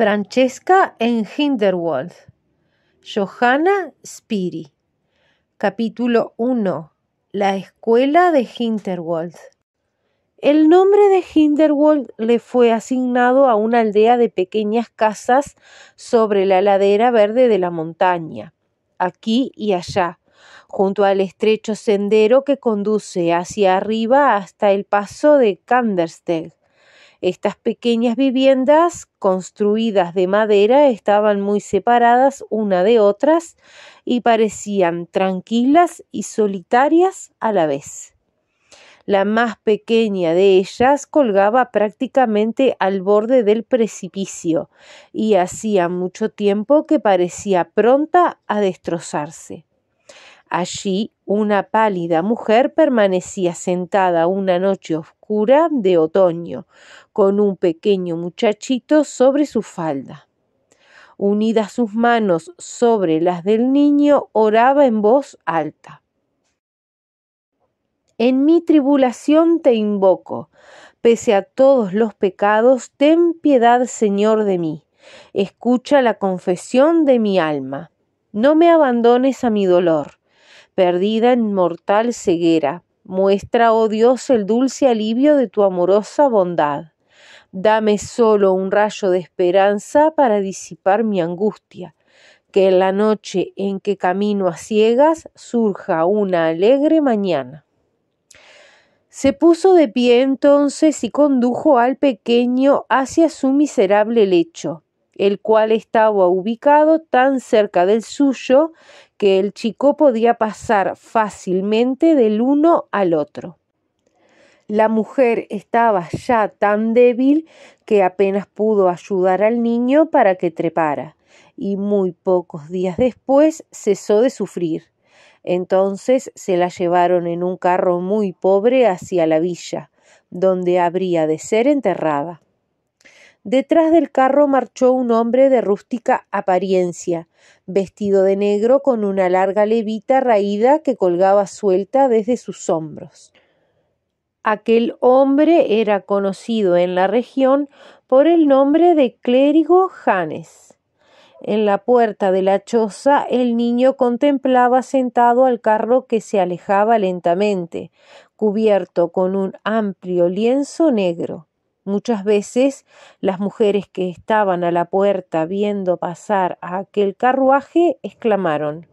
Francesca en Hindelwald. Johanna Spiri. Capítulo 1. La escuela de Hindelwald. El nombre de Hindelwald le fue asignado a una aldea de pequeñas casas sobre la ladera verde de la montaña, aquí y allá, junto al estrecho sendero que conduce hacia arriba hasta el paso de Kandersteg. Estas pequeñas viviendas, construidas de madera, estaban muy separadas una de otras y parecían tranquilas y solitarias a la vez. La más pequeña de ellas colgaba prácticamente al borde del precipicio y hacía mucho tiempo que parecía pronta a destrozarse. Allí una pálida mujer permanecía sentada una noche oscura de otoño, con un pequeño muchachito sobre su falda. Unidas sus manos sobre las del niño, oraba en voz alta. En mi tribulación te invoco, pese a todos los pecados, ten piedad, Señor, de mí. Escucha la confesión de mi alma. No me abandones a mi dolor. Perdida en mortal ceguera, muestra, oh Dios, el dulce alivio de tu amorosa bondad. Dame solo un rayo de esperanza para disipar mi angustia, que en la noche en que camino a ciegas surja una alegre mañana. Se puso de pie entonces y condujo al pequeño hacia su miserable lecho, el cual estaba ubicado tan cerca del suyo que el chico podía pasar fácilmente del uno al otro. La mujer estaba ya tan débil que apenas pudo ayudar al niño para que trepara, y muy pocos días después cesó de sufrir. Entonces se la llevaron en un carro muy pobre hacia la villa, donde habría de ser enterrada. Detrás del carro marchó un hombre de rústica apariencia, vestido de negro con una larga levita raída que colgaba suelta desde sus hombros. Aquel hombre era conocido en la región por el nombre de clérigo Hannes. En la puerta de la choza el niño contemplaba sentado al carro que se alejaba lentamente, cubierto con un amplio lienzo negro. Muchas veces las mujeres que estaban a la puerta viendo pasar a aquel carruaje exclamaron: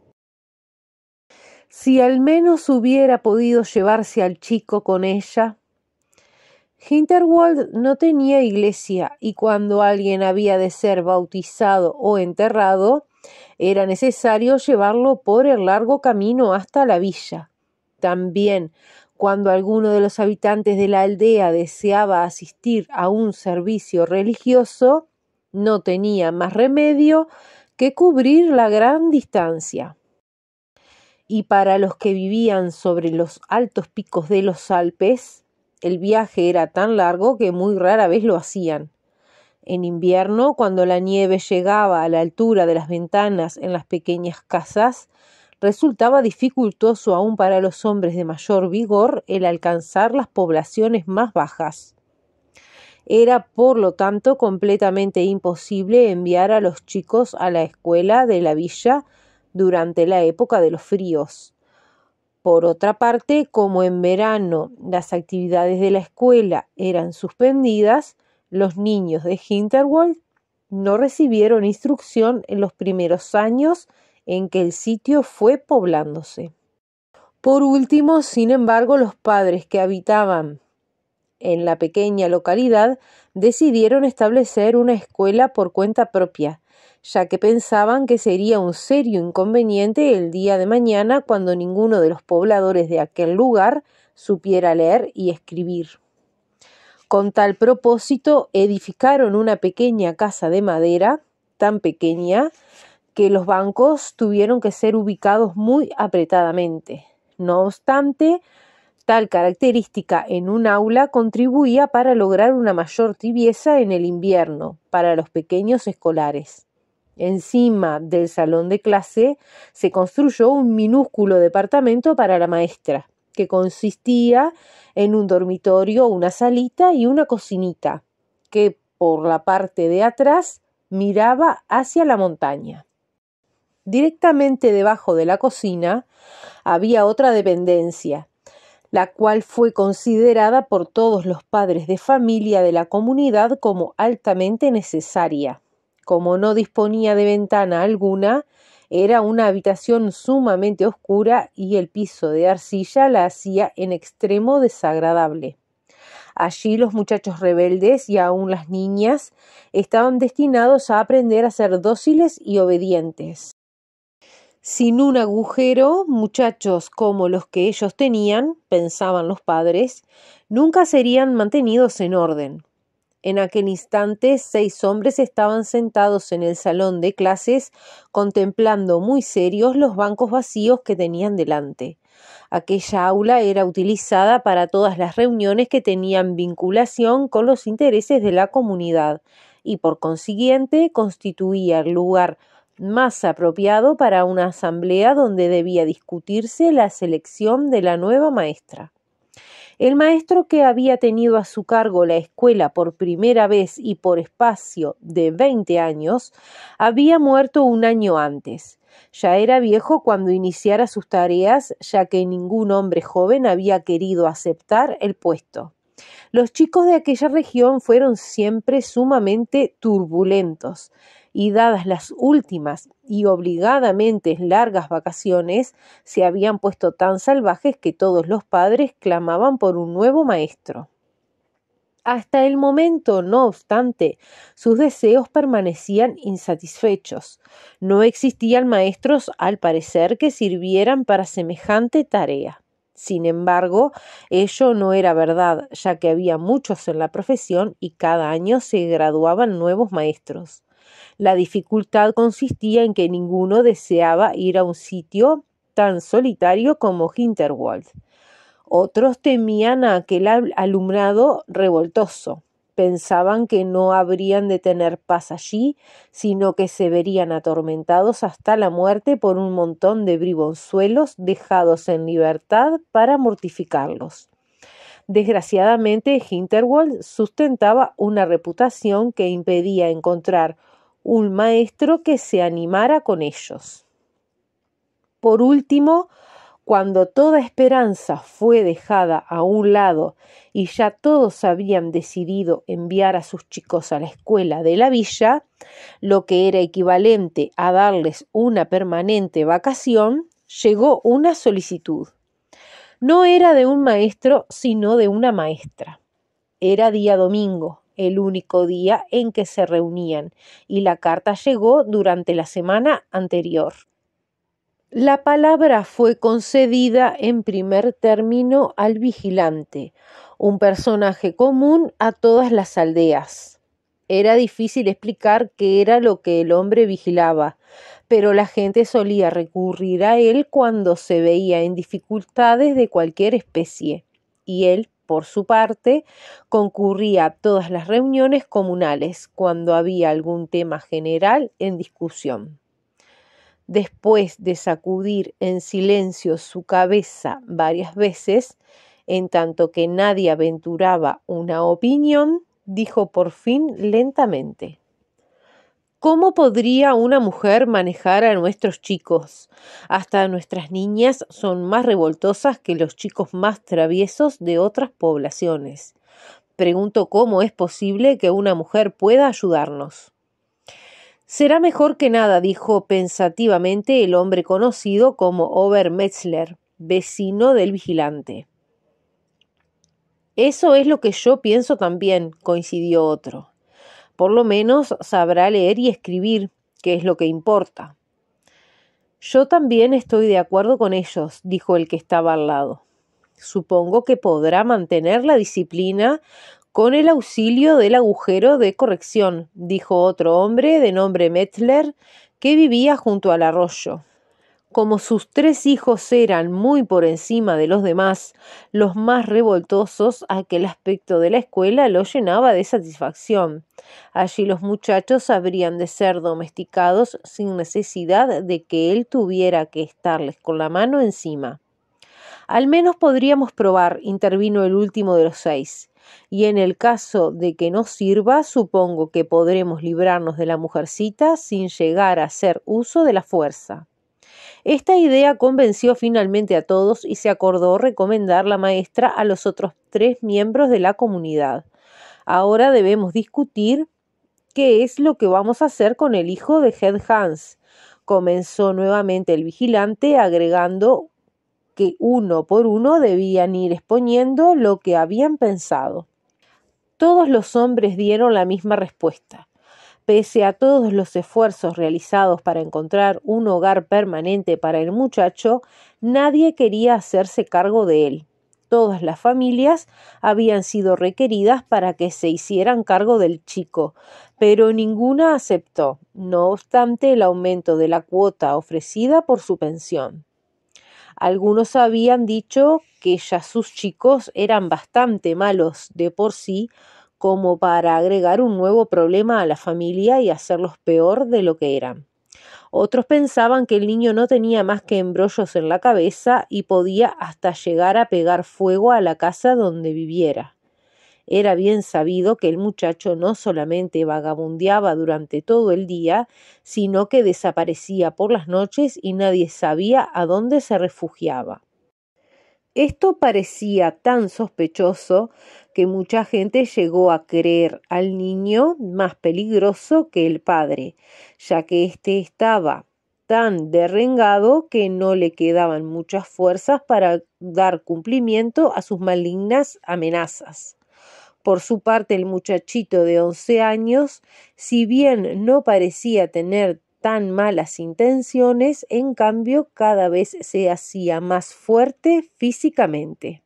«Si al menos hubiera podido llevarse al chico con ella». Hindelwald no tenía iglesia y cuando alguien había de ser bautizado o enterrado, era necesario llevarlo por el largo camino hasta la villa. También, cuando alguno de los habitantes de la aldea deseaba asistir a un servicio religioso, no tenía más remedio que cubrir la gran distancia. Y para los que vivían sobre los altos picos de los Alpes, el viaje era tan largo que muy rara vez lo hacían. En invierno, cuando la nieve llegaba a la altura de las ventanas en las pequeñas casas, resultaba dificultoso aún para los hombres de mayor vigor el alcanzar las poblaciones más bajas. Era, por lo tanto, completamente imposible enviar a los chicos a la escuela de la villa durante la época de los fríos. Por otra parte, como en verano las actividades de la escuela eran suspendidas, los niños de Hindelwald no recibieron instrucción en los primeros años en que el sitio fue poblándose. Por último, sin embargo, los padres que habitaban en la pequeña localidad decidieron establecer una escuela por cuenta propia, ya que pensaban que sería un serio inconveniente el día de mañana cuando ninguno de los pobladores de aquel lugar supiera leer y escribir. Con tal propósito, edificaron una pequeña casa de madera, tan pequeña que los bancos tuvieron que ser ubicados muy apretadamente. No obstante, tal característica en un aula contribuía para lograr una mayor tibieza en el invierno para los pequeños escolares. Encima del salón de clase se construyó un minúsculo departamento para la maestra, que consistía en un dormitorio, una salita y una cocinita, que por la parte de atrás miraba hacia la montaña. Directamente debajo de la cocina había otra dependencia, la cual fue considerada por todos los padres de familia de la comunidad como altamente necesaria. Como no disponía de ventana alguna, era una habitación sumamente oscura y el piso de arcilla la hacía en extremo desagradable. Allí los muchachos rebeldes y aún las niñas estaban destinados a aprender a ser dóciles y obedientes. Sin un agujero, muchachos como los que ellos tenían, pensaban los padres, nunca serían mantenidos en orden. En aquel instante, 6 hombres estaban sentados en el salón de clases, contemplando muy serios los bancos vacíos que tenían delante. Aquella aula era utilizada para todas las reuniones que tenían vinculación con los intereses de la comunidad y, por consiguiente, constituía el lugar más apropiado para una asamblea donde debía discutirse la selección de la nueva maestra. El maestro que había tenido a su cargo la escuela por primera vez y por espacio de 20 años, había muerto un año antes. Ya era viejo cuando iniciara sus tareas, ya que ningún hombre joven había querido aceptar el puesto. Los chicos de aquella región fueron siempre sumamente turbulentos, y dadas las últimas y obligadamente largas vacaciones, se habían puesto tan salvajes que todos los padres clamaban por un nuevo maestro. Hasta el momento, no obstante, sus deseos permanecían insatisfechos. No existían maestros, al parecer, que sirvieran para semejante tarea. Sin embargo, ello no era verdad, ya que había muchos en la profesión y cada año se graduaban nuevos maestros. La dificultad consistía en que ninguno deseaba ir a un sitio tan solitario como Hinterwald. Otros temían a aquel alumnado revoltoso. Pensaban que no habrían de tener paz allí, sino que se verían atormentados hasta la muerte por un montón de bribonzuelos dejados en libertad para mortificarlos. Desgraciadamente, Hinterwald sustentaba una reputación que impedía encontrar un maestro que se animara con ellos. Por último, cuando toda esperanza fue dejada a un lado y ya todos habían decidido enviar a sus chicos a la escuela de la villa, lo que era equivalente a darles una permanente vacación, llegó una solicitud. No era de un maestro, sino de una maestra. Era día domingo, el único día en que se reunían, y la carta llegó durante la semana anterior. La palabra fue concedida en primer término al vigilante, un personaje común a todas las aldeas. Era difícil explicar qué era lo que el hombre vigilaba, pero la gente solía recurrir a él cuando se veía en dificultades de cualquier especie, y él, por su parte, concurría a todas las reuniones comunales cuando había algún tema general en discusión. Después de sacudir en silencio su cabeza varias veces, en tanto que nadie aventuraba una opinión, dijo por fin lentamente: ¿Cómo podría una mujer manejar a nuestros chicos? Hasta nuestras niñas son más revoltosas que los chicos más traviesos de otras poblaciones. Pregunto cómo es posible que una mujer pueda ayudarnos. Será mejor que nada, dijo pensativamente el hombre conocido como Obermetzler, vecino del vigilante. Eso es lo que yo pienso también, coincidió otro. Por lo menos sabrá leer y escribir, que es lo que importa. Yo también estoy de acuerdo con ellos, dijo el que estaba al lado. Supongo que podrá mantener la disciplina con el auxilio del agujero de corrección, dijo otro hombre de nombre Metzler, que vivía junto al arroyo. Como sus 3 hijos eran muy por encima de los demás, los más revoltosos, aquel aspecto de la escuela lo llenaba de satisfacción. Allí los muchachos habrían de ser domesticados sin necesidad de que él tuviera que estarles con la mano encima. Al menos podríamos probar, intervino el último de los 6. y en el caso de que no sirva, supongo que podremos librarnos de la mujercita sin llegar a hacer uso de la fuerza. Esta idea convenció finalmente a todos y se acordó recomendar la maestra a los otros 3 miembros de la comunidad. Ahora debemos discutir qué es lo que vamos a hacer con el hijo de Head Hans. Comenzó nuevamente el vigilante, agregando que uno por uno debían ir exponiendo lo que habían pensado. Todos los hombres dieron la misma respuesta. Pese a todos los esfuerzos realizados para encontrar un hogar permanente para el muchacho, nadie quería hacerse cargo de él. Todas las familias habían sido requeridas para que se hicieran cargo del chico, pero ninguna aceptó, no obstante el aumento de la cuota ofrecida por su pensión. Algunos habían dicho que ya sus chicos eran bastante malos de por sí como para agregar un nuevo problema a la familia y hacerlos peor de lo que eran. Otros pensaban que el niño no tenía más que embrollos en la cabeza y podía hasta llegar a pegar fuego a la casa donde viviera. Era bien sabido que el muchacho no solamente vagabundeaba durante todo el día, sino que desaparecía por las noches y nadie sabía a dónde se refugiaba. Esto parecía tan sospechoso que mucha gente llegó a creer al niño más peligroso que el padre, ya que éste estaba tan derrengado que no le quedaban muchas fuerzas para dar cumplimiento a sus malignas amenazas. Por su parte, el muchachito de 11 años, si bien no parecía tener tan malas intenciones, en cambio cada vez se hacía más fuerte físicamente.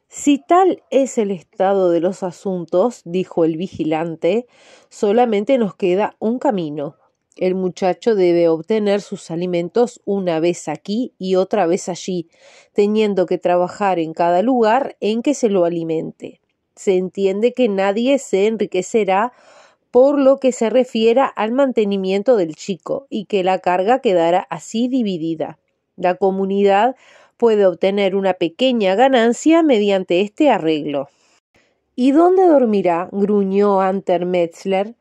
Si tal es el estado de los asuntos, dijo el vigilante, solamente nos queda un camino. El muchacho debe obtener sus alimentos una vez aquí y otra vez allí, teniendo que trabajar en cada lugar en que se lo alimente. Se entiende que nadie se enriquecerá por lo que se refiera al mantenimiento del chico y que la carga quedará así dividida. La comunidad puede obtener una pequeña ganancia mediante este arreglo. ¿Y dónde dormirá?, gruñó Hunter Metzler.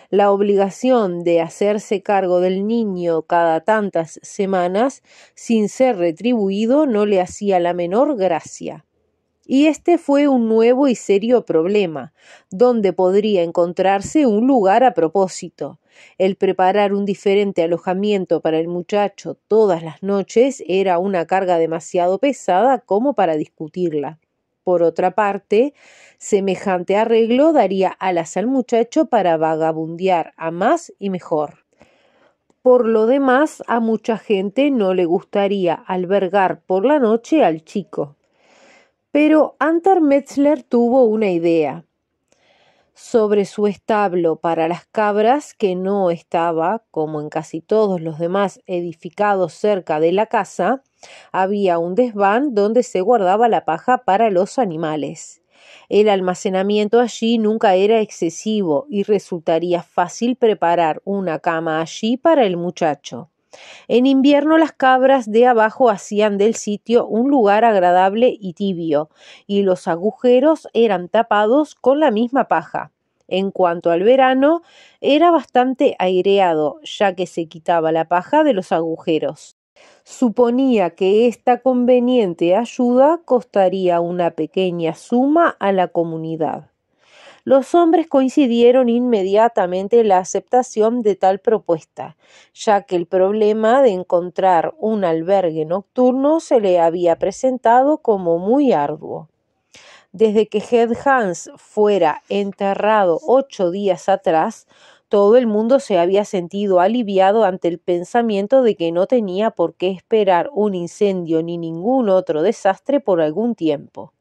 La obligación de hacerse cargo del niño cada tantas semanas sin ser retribuido no le hacía la menor gracia. Y este fue un nuevo y serio problema, donde podría encontrarse un lugar a propósito. El preparar un diferente alojamiento para el muchacho todas las noches era una carga demasiado pesada como para discutirla. Por otra parte, semejante arreglo daría alas al muchacho para vagabundear a más y mejor. Por lo demás, a mucha gente no le gustaría albergar por la noche al chico. Pero Hunter Metzler tuvo una idea. Sobre su establo para las cabras, que no estaba, como en casi todos los demás edificados cerca de la casa, había un desván donde se guardaba la paja para los animales. El almacenamiento allí nunca era excesivo y resultaría fácil preparar una cama allí para el muchacho. En invierno las cabras de abajo hacían del sitio un lugar agradable y tibio, y los agujeros eran tapados con la misma paja. En cuanto al verano, era bastante aireado, ya que se quitaba la paja de los agujeros. Suponía que esta conveniente ayuda costaría una pequeña suma a la comunidad. Los hombres coincidieron inmediatamente en la aceptación de tal propuesta, ya que el problema de encontrar un albergue nocturno se le había presentado como muy arduo. Desde que Head Hans fuera enterrado 8 días atrás, todo el mundo se había sentido aliviado ante el pensamiento de que no tenía por qué esperar un incendio ni ningún otro desastre por algún tiempo.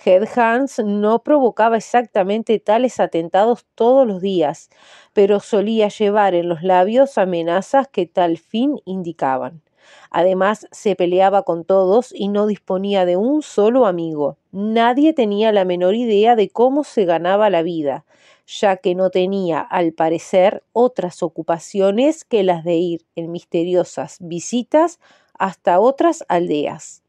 Head Hans no provocaba exactamente tales atentados todos los días, pero solía llevar en los labios amenazas que tal fin indicaban. Además, se peleaba con todos y no disponía de un solo amigo. Nadie tenía la menor idea de cómo se ganaba la vida, ya que no tenía, al parecer, otras ocupaciones que las de ir en misteriosas visitas hasta otras aldeas.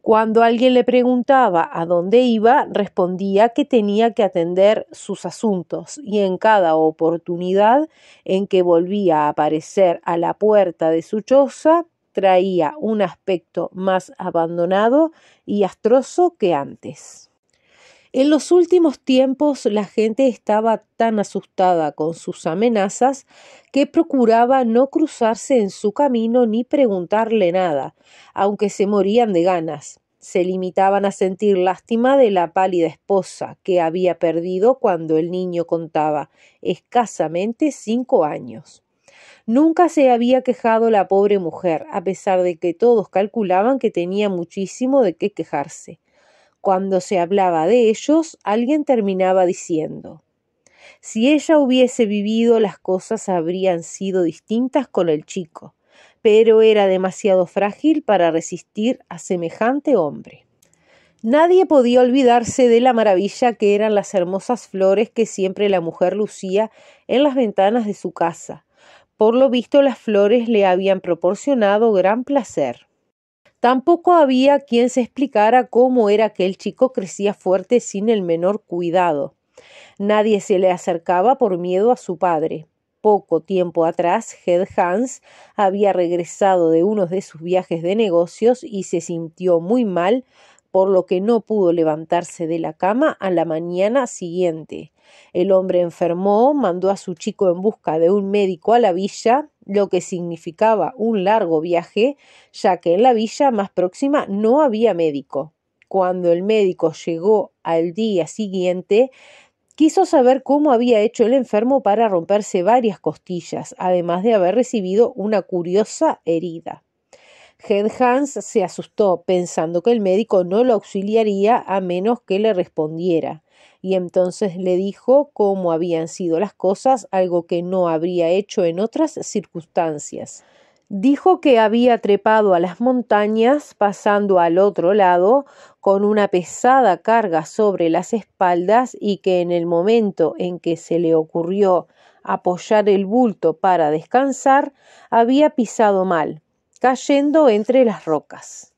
Cuando alguien le preguntaba a dónde iba, respondía que tenía que atender sus asuntos, y en cada oportunidad en que volvía a aparecer a la puerta de su choza, traía un aspecto más abandonado y astroso que antes. En los últimos tiempos la gente estaba tan asustada con sus amenazas que procuraba no cruzarse en su camino ni preguntarle nada, aunque se morían de ganas. Se limitaban a sentir lástima de la pálida esposa que había perdido cuando el niño contaba escasamente 5 años. Nunca se había quejado la pobre mujer, a pesar de que todos calculaban que tenía muchísimo de qué quejarse. Cuando se hablaba de ellos, alguien terminaba diciendo: si ella hubiese vivido, las cosas habrían sido distintas con el chico, pero era demasiado frágil para resistir a semejante hombre. Nadie podía olvidarse de la maravilla que eran las hermosas flores que siempre la mujer lucía en las ventanas de su casa. Por lo visto, las flores le habían proporcionado gran placer. Tampoco había quien se explicara cómo era que el chico crecía fuerte sin el menor cuidado. Nadie se le acercaba por miedo a su padre. Poco tiempo atrás, Head Hans había regresado de uno de sus viajes de negocios y se sintió muy mal, por lo que no pudo levantarse de la cama a la mañana siguiente. El hombre enfermó, mandó a su chico en busca de un médico a la villa, lo que significaba un largo viaje, ya que en la villa más próxima no había médico. Cuando el médico llegó al día siguiente, quiso saber cómo había hecho el enfermo para romperse varias costillas, además de haber recibido una curiosa herida. Head Hans se asustó, pensando que el médico no lo auxiliaría a menos que le respondiera, y entonces le dijo cómo habían sido las cosas, algo que no habría hecho en otras circunstancias. Dijo que había trepado a las montañas, pasando al otro lado, con una pesada carga sobre las espaldas, y que en el momento en que se le ocurrió apoyar el bulto para descansar, había pisado mal, cayendo entre las rocas.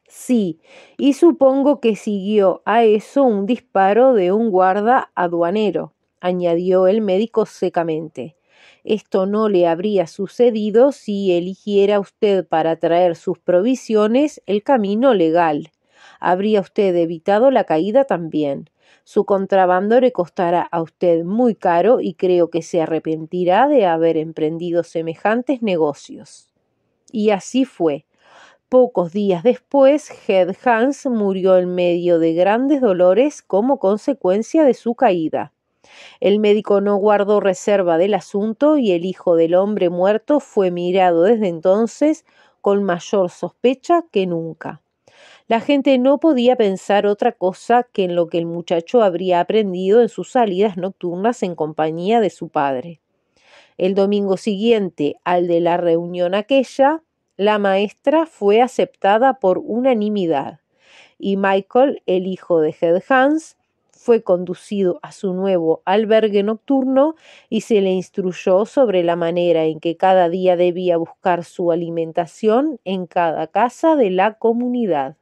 Sí, y supongo que siguió a eso un disparo de un guarda aduanero, añadió el médico secamente. Esto no le habría sucedido si eligiera usted para traer sus provisiones el camino legal. Habría usted evitado la caída también. Su contrabando le costará a usted muy caro y creo que se arrepentirá de haber emprendido semejantes negocios. Y así fue. Pocos días después, Head Hans murió en medio de grandes dolores como consecuencia de su caída. El médico no guardó reserva del asunto y el hijo del hombre muerto fue mirado desde entonces con mayor sospecha que nunca. La gente no podía pensar otra cosa que en lo que el muchacho habría aprendido en sus salidas nocturnas en compañía de su padre. El domingo siguiente al de la reunión aquella, la maestra fue aceptada por unanimidad, y Michael, el hijo de Head Hans, fue conducido a su nuevo albergue nocturno y se le instruyó sobre la manera en que cada día debía buscar su alimentación en cada casa de la comunidad.